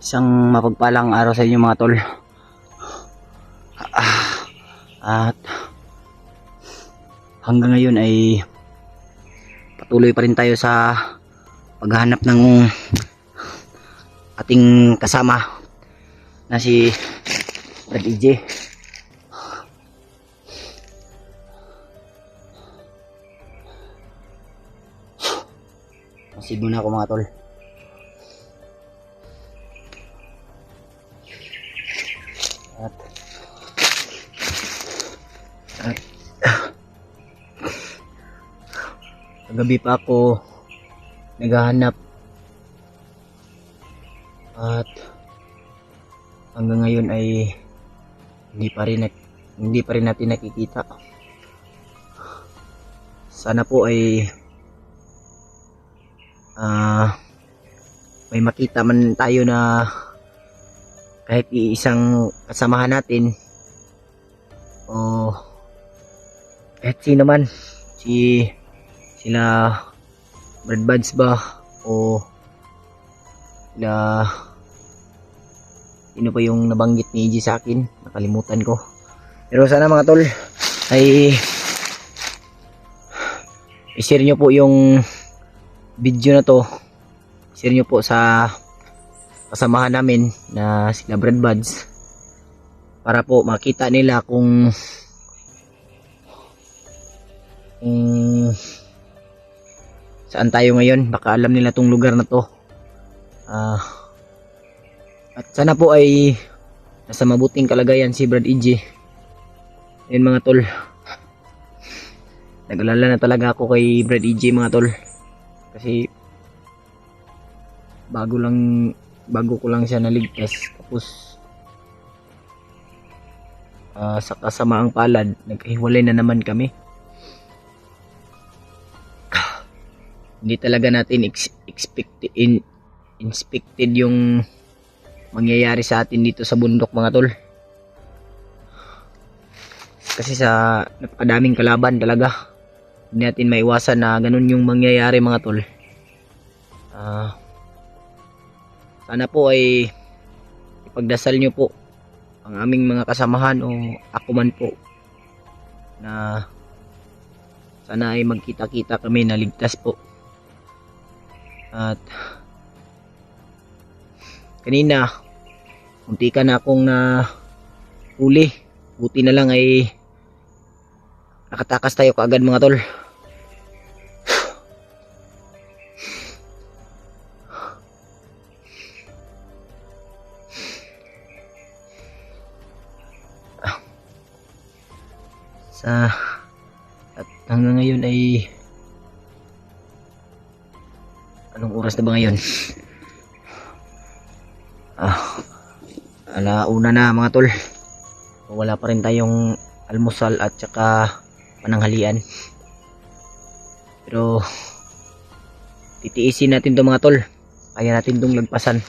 Isang mapagpalang araw sa inyo mga tol. At hanggang ngayon ay patuloy pa rin tayo sa paghahanap ng ating kasama na si Brad EJ. Masid muna ako mga tol. At kagabi pa ako naghahanap at hanggang ngayon ay hindi pa rin natin nakikita. Sana po ay may makita man tayo na kahit isang kasamahan natin o kahit sino man, sila Brad Buds ba o sila sino pa yung nabanggit ni EJ sa akin, nakalimutan ko. Pero sana mga tol ay i-share nyo po yung video na to, share nyo po sa kasamahan namin na sila Brad Buds para po makita nila kung saan tayo ngayon. Baka alam nila tong lugar na to. At sana po ay nasa mabuting kalagayan si Brad EJ. Ayun mga tol, nag-alala na talaga ako kay Brad EJ mga tol, kasi bago ko lang siya naligtas, tapos sa kasamaang palad naghiwalay na naman kami. Hindi talaga natin expected yung mangyayari sa atin dito sa bundok mga tol, kasi sa napakadaming kalaban talaga, hindi natin maiwasan na ganun yung mangyayari mga tol. Sana po ay ipagdasal nyo po ang aming mga kasamahan o ako man po na sana ay magkita-kita kami na ligtas po. At kanina muntikan na akong huli, buti na lang ay nakatakas tayo kaagad mga tol. At hanggang ngayon ay anong oras na ba ngayon? Alauna na mga tol. Wala pa rin tayong almusal at saka pananghalian, pero titiisin natin to mga tol, kaya natin tong lagpasan,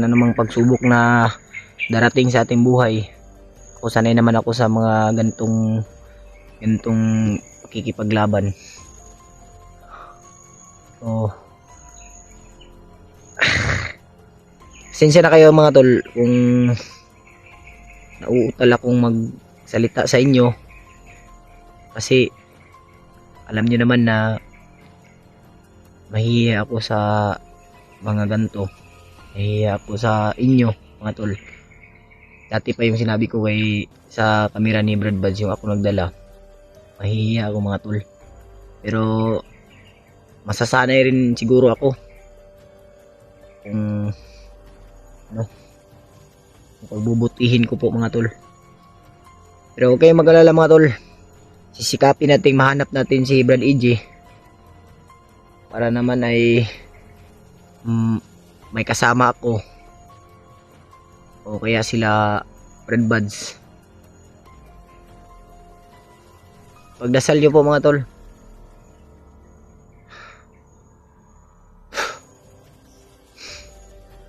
anumang pagsubok na darating sa ating buhay. Ako sanay naman ako sa mga ganitong pakikipaglaban. So pasensya na kayo mga tol kung nauutal akong magsalita sa inyo, kasi alam nyo naman na mahihiya ako sa mga ganito, mahihiya ako sa inyo mga tol. Dati pa yung sinabi ko sa kamera ni Brad Buds, yung ako nagdala, mahihiya ako mga tol, pero masasanay rin siguro ako kung pagbubutihin ko po mga tol. Pero huwag kayong mag-alala mga tol, sisikapin natin mahanap natin si Brad EJ para naman ay may kasama ako o kaya sila Red Buds. Pagdasal nyo po mga tol.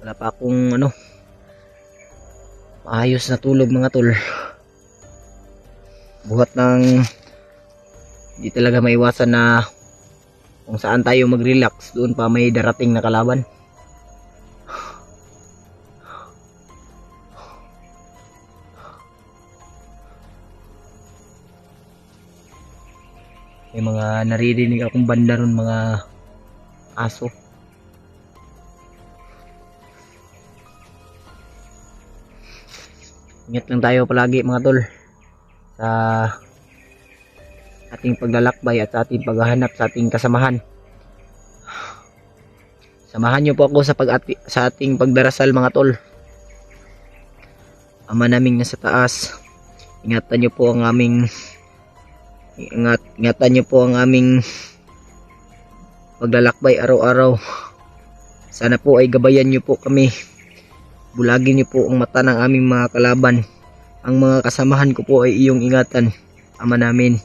Wala pa akong maayos na tulog mga tol. Buhat ng di talaga maiwasan na kung saan tayo mag-relax, doon pa may darating na kalaban. May mga naririnig akong banda ron, mga aso. Ingat lang tayo palagi mga tol sa ating paglalakbay at sa ating paghahanap sa ating kasamahan. Samahan niyo po ako sa ating pagdarasal mga tol. Ama naming nasa taas, ingatan niyo po ang aming paglalakbay araw-araw. Sana po ay gabayan niyo po kami. Bulagin niyo po ang mata ng aming mga kalaban. Ang mga kasamahan ko po ay iyong ingatan, Ama namin.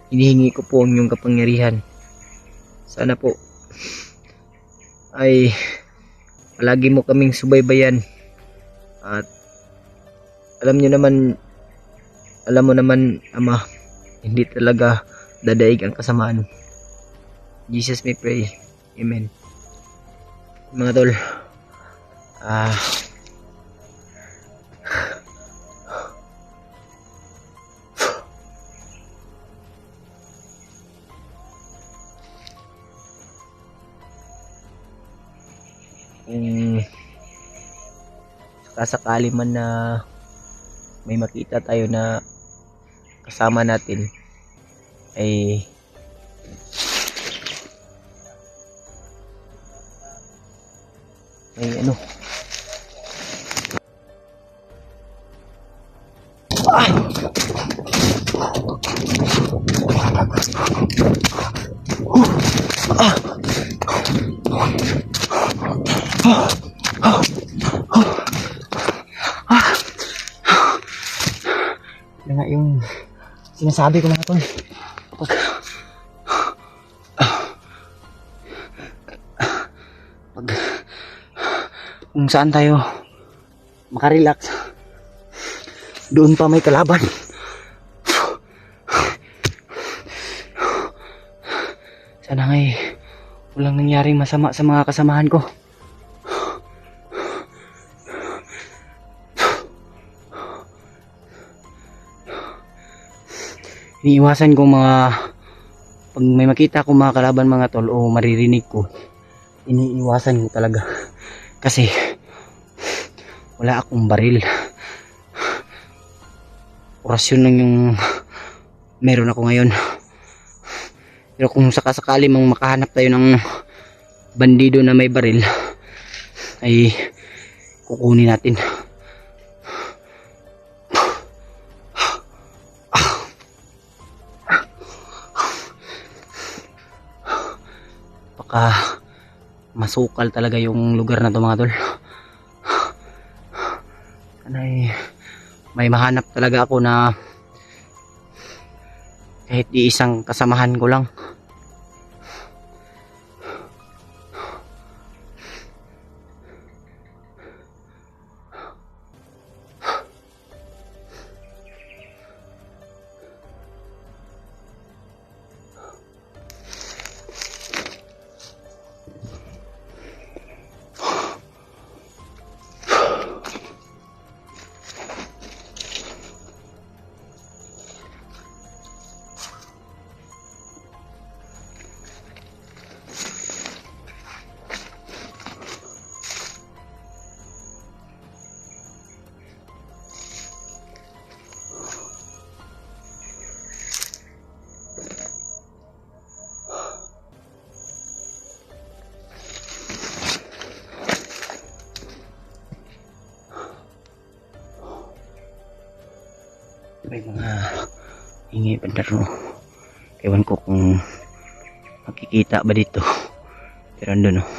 Hinihingi ko po ang iyong kapangyarihan. Sana po ay palagi mo kaming subaybayan. At alam mo naman Ama, hindi talaga dadaig ang kasamaan. Jesus may pray. Amen. Mga tol, kung sakasakali man na may makita tayo na kasama natin ay may yan nga yung sinasabi ko mga tol. Pag kung saan tayo makarelax, doon pa may kalaban. Sana nga'y walang nangyaring masama sa mga kasamahan ko. Iniiwasan ko pag may makita ko mga kalaban mga tol o maririnig ko, iniiwasan ko talaga. Kasi wala akong baril. Orasyon lang yung meron ako ngayon. Pero kung sakasakali mang makahanap tayo ng bandido na may baril, ay kukunin natin. Baka masukal talaga yung lugar na to mga tol. Sana'y may mahanap talaga ako na kahit di isang kasamahan ko lang. May mga hingi bandaro. Ewan ko kung makikita ba dito. Pero andun oh.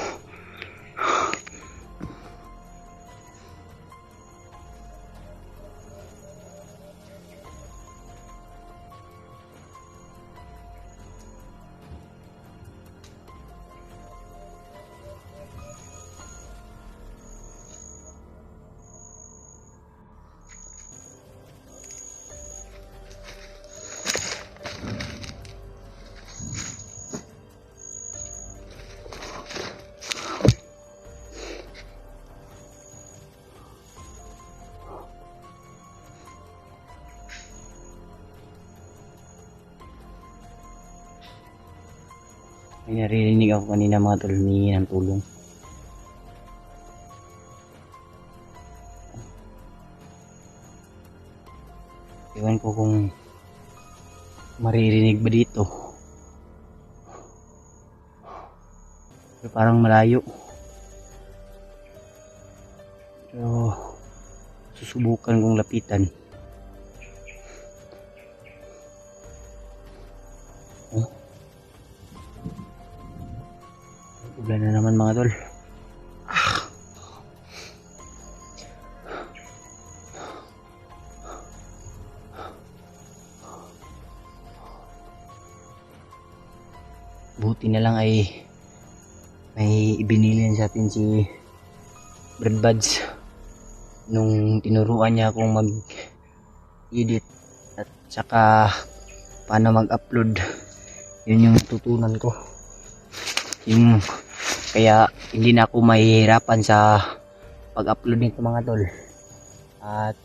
May naririnig ako kanina mga tol, humingi ng tulong. Ewan ko kung maririnig ba dito. Pero parang malayo. Pero susubukan kong lapitan. Oh. Ulan na naman mga tol. Buti na lang ay may ibinilin sa atin si Brad Buds nung tinuruan niya akong mag-edit at saka paano mag-upload. Yun yung tutunan ko. Yung kaya hindi na ako mahihirapan sa pag-upload nito mga tol. At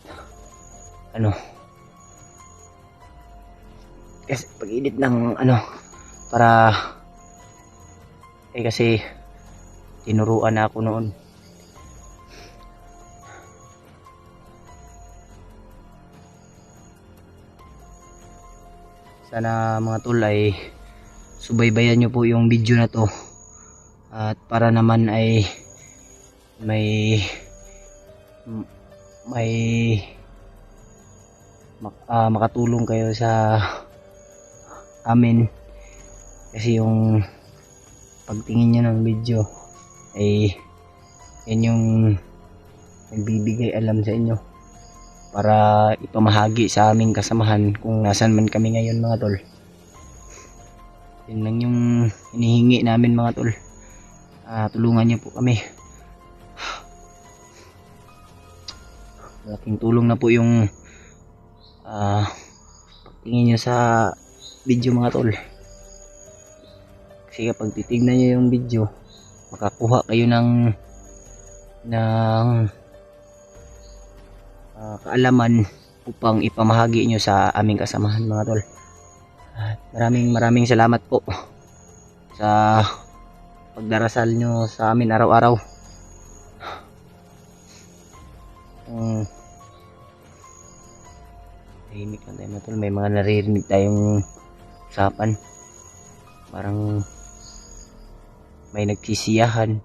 kasi pag-edit ng para kasi tinuruan na ako noon. Sana mga tol ay subaybayan nyo po yung video na to. At para naman ay makatulong kayo sa amin. Kasi yung pagtingin nyo ng video ay yan yung nagbibigay alam sa inyo para ipamahagi sa aming kasamahan kung nasan man kami ngayon mga tol. Yun lang yung hinihingi namin mga tol. Tulungan nyo po kami. Malaking tulong na po yung pagtingin nyo sa video mga tol. Kasi kapag titignan nyo yung video, makakuha kayo ng kaalaman upang ipamahagi nyo sa aming kasamahan mga tol. At maraming salamat po sa pagdarasal nyo sa amin araw-araw. Tahimik lang tayo mga tol, may mga naririnig tayong usapan. Parang may nagsisiyahan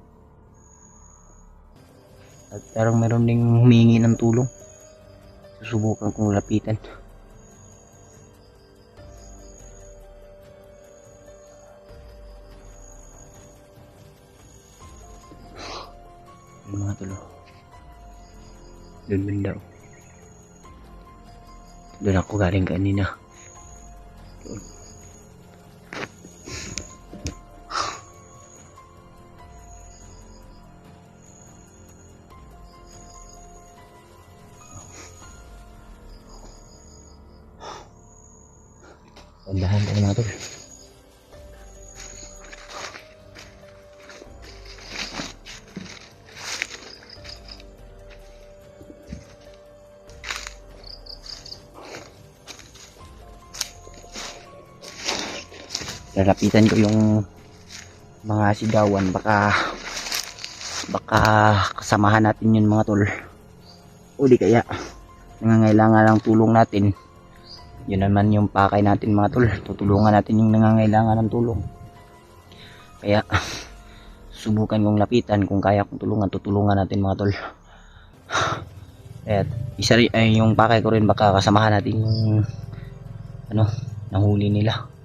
at parang meron ding humingi ng tulong. Susubukan kong lapitan. Yung mga tulo doon banda. Doon ako galing kanina. Doon. Tandahan tayo mga tol. Lalapitan ko yung mga sigawan, baka kasamahan natin yun mga tol. O di kaya nangangailangan ng tulong natin. Yun naman yung pakay natin mga tol. Tutulungan natin yung nangangailangan ng tulong. Kaya subukan kong lapitan. Kung kaya kong tulungan, tutulungan natin mga tol. At isa rin ay yung pakay ko rin, baka kasamahan natin yung nahuli nila.